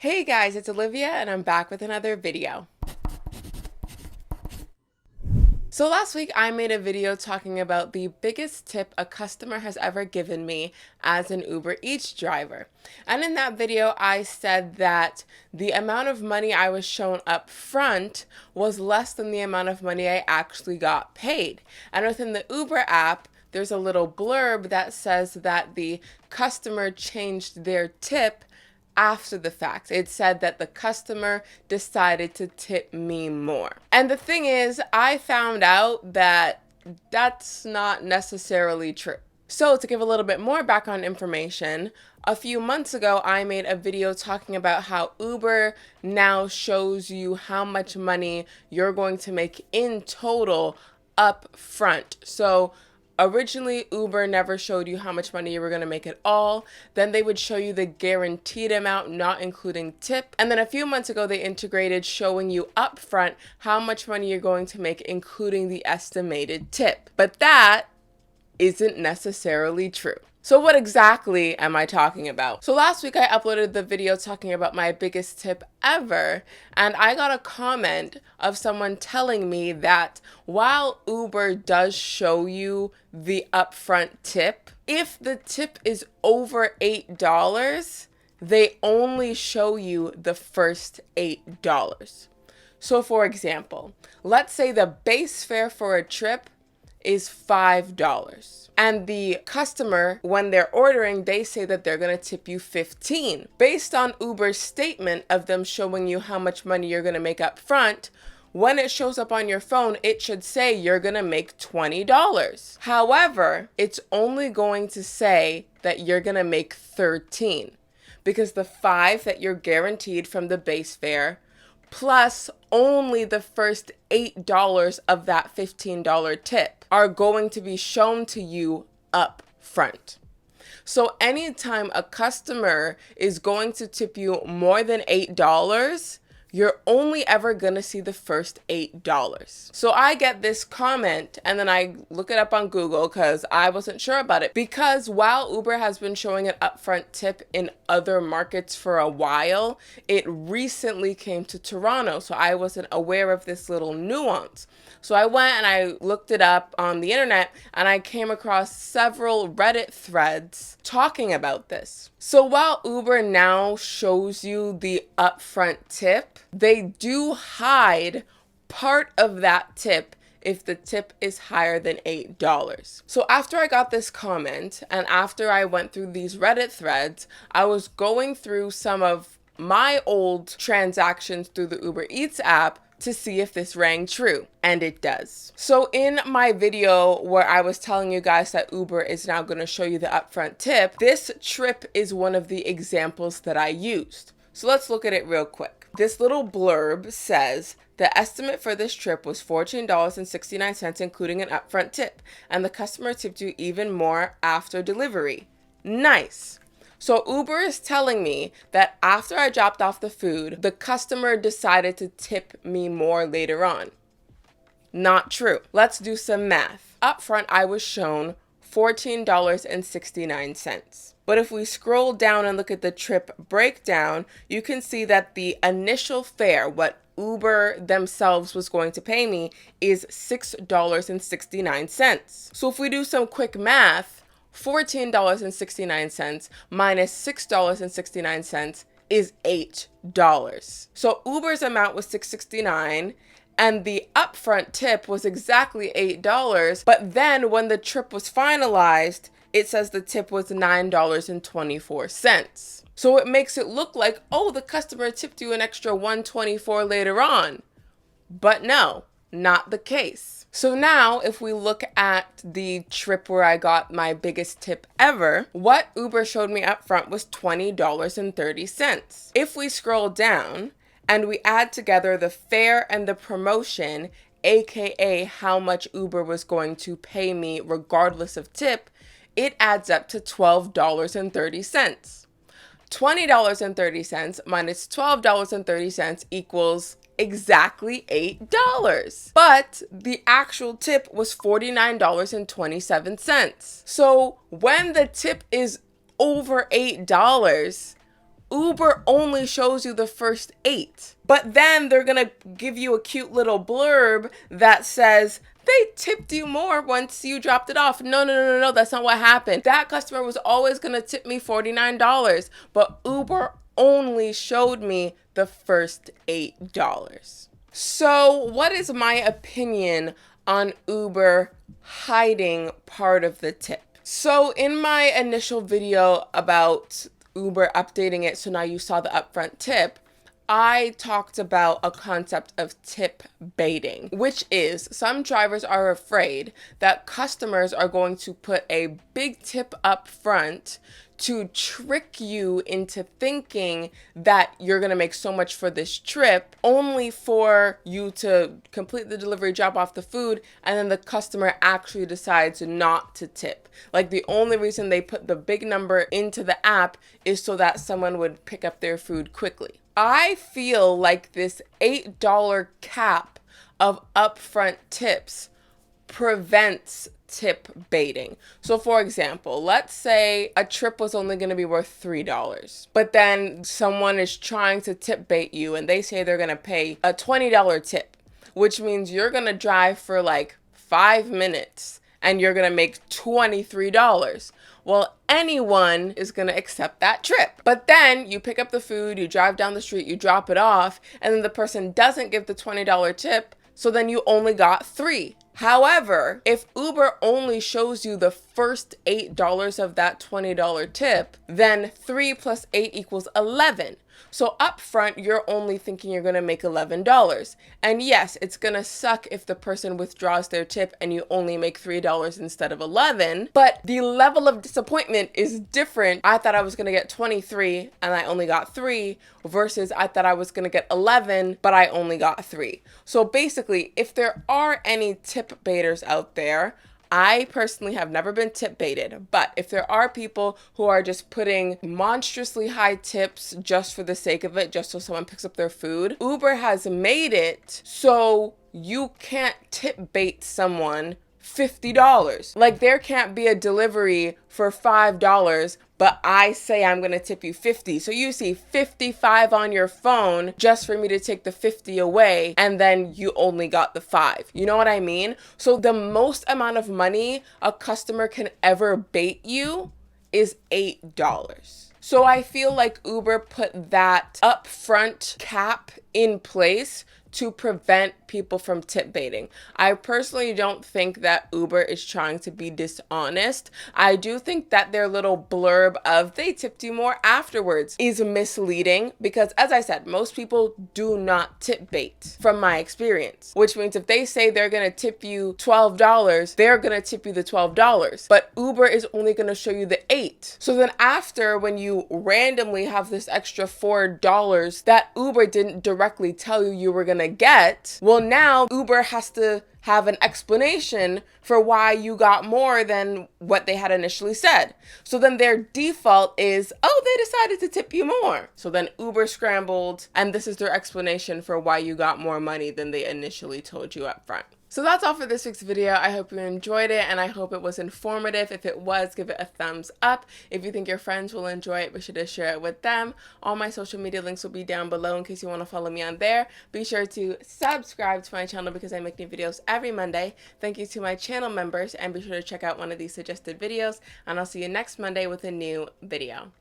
Hey guys, it's Olivia and I'm back with another video. So last week I made a video talking about the biggest tip a customer has ever given me as an Uber Eats driver. And in that video I said that the amount of money I was shown up front was less than the amount of money I actually got paid. And within the Uber app, there's a little blurb that says that the customer changed their tip after the fact. It said that the customer decided to tip me more. And the thing is, I found out that that's not necessarily true. So to give a little bit more background information, a few months ago, I made a video talking about how Uber now shows you how much money you're going to make in total up front. So originally, Uber never showed you how much money you were going to make at all. Then they would show you the guaranteed amount, not including tip. And then a few months ago, they integrated showing you upfront how much money you're going to make, including the estimated tip. But that isn't necessarily true. So what exactly am I talking about? So last week I uploaded the video talking about my biggest tip ever, and I got a comment of someone telling me that while Uber does show you the upfront tip, if the tip is over $8, they only show you the first $8. So for example, let's say the base fare for a trip is $5. And the customer, when they're ordering, they say that they're going to tip you $15. Based on Uber's statement of them showing you how much money you're going to make up front, when it shows up on your phone, it should say you're going to make $20. However, it's only going to say that you're going to make $13 because the 5 that you're guaranteed from the base fare plus only the first $8 of that $15 tip are going to be shown to you up front. So anytime a customer is going to tip you more than $8, you're only ever going to see the first $8. So I get this comment and then I look it up on Google because I wasn't sure about it. Because while Uber has been showing an upfront tip in other markets for a while, it recently came to Toronto. So I wasn't aware of this little nuance. So I went and I looked it up on the internet and I came across several Reddit threads talking about this. So while Uber now shows you the upfront tip, they do hide part of that tip if the tip is higher than $8. So after I got this comment and after I went through these Reddit threads, I was going through some of my old transactions through the Uber Eats app to see if this rang true, and it does. So in my video where I was telling you guys that Uber is now going to show you the upfront tip, this trip is one of the examples that I used. So let's look at it real quick. This little blurb says, the estimate for this trip was $14.69, including an upfront tip, and the customer tipped you even more after delivery. Nice. So Uber is telling me that after I dropped off the food, the customer decided to tip me more later on. Not true. Let's do some math. Up front, I was shown $14.69. But if we scroll down and look at the trip breakdown, you can see that the initial fare, what Uber themselves was going to pay me, is $6.69. So if we do some quick math, $14.69 minus $6.69 is $8. So Uber's amount was $6.69 and the upfront tip was exactly $8. But then when the trip was finalized, it says the tip was $9.24. So it makes it look like, oh, the customer tipped you an extra $1.24 later on. But no, not the case. So now if we look at the trip where I got my biggest tip ever, what Uber showed me up front was $20.30. If we scroll down and we add together the fare and the promotion, aka how much Uber was going to pay me regardless of tip, it adds up to $12.30. $20.30 minus $12.30 equals exactly $8. But the actual tip was $49.27. So when the tip is over $8, Uber only shows you the first 8. But then they're gonna give you a cute little blurb that says, they tipped you more once you dropped it off. No, that's not what happened. That customer was always gonna tip me $49, but Uber only showed me the first $8. So what is my opinion on Uber hiding part of the tip? So in my initial video about Uber updating it, so now you saw the upfront tip, I talked about a concept of tip baiting, which is some drivers are afraid that customers are going to put a big tip up front to trick you into thinking that you're going to make so much for this trip, only for you to complete the delivery, drop off the food, and then the customer actually decides not to tip. Like, the only reason they put the big number into the app is so that someone would pick up their food quickly. I feel like this $8 cap of upfront tips prevents tip baiting. So for example, let's say a trip was only going to be worth $3, but then someone is trying to tip bait you and they say they're going to pay a $20 tip, which means you're going to drive for like 5 minutes and you're going to make $23. Well, anyone is going to accept that trip. But then you pick up the food, you drive down the street, you drop it off, and then the person doesn't give the $20 tip, so then you only got 3. However, if Uber only shows you the first $8 of that $20 tip, then 3 plus 8 equals 11. So up front, you're only thinking you're going to make $11. And yes, it's going to suck if the person withdraws their tip and you only make $3 instead of 11, but the level of disappointment is different. I thought I was going to get 23 and I only got 3 versus I thought I was going to get 11, but I only got 3. So basically, if there are any tip baiters out there, I personally have never been tip baited, but if there are people who are just putting monstrously high tips just for the sake of it, just so someone picks up their food, Uber has made it so you can't tip bait someone $50. Like, there can't be a delivery for $5, but I say I'm going to tip you 50. So you see 55 on your phone just for me to take the 50 away, and then you only got the 5. You know what I mean? So the most amount of money a customer can ever bait you is $8. So I feel like Uber put that upfront cap in place to prevent people from tip baiting. I personally don't think that Uber is trying to be dishonest. I do think that their little blurb of they tipped you more afterwards is misleading because, as I said, most people do not tip bait from my experience, which means if they say they're going to tip you $12, they're going to tip you the $12, but Uber is only going to show you the 8. So then after, when you randomly have this extra $4 that Uber didn't directly tell you you were going to get, well, now Uber has to have an explanation for why you got more than what they had initially said. So then their default is, oh, they decided to tip you more. So then Uber scrambled, and this is their explanation for why you got more money than they initially told you up front. So that's all for this week's video. I hope you enjoyed it and I hope it was informative. If it was, give it a thumbs up. If you think your friends will enjoy it, be sure to share it with them. All my social media links will be down below in case you want to follow me on there. Be sure to subscribe to my channel because I make new videos every Monday. Thank you to my channel members, and be sure to check out one of these suggested videos, and I'll see you next Monday with a new video.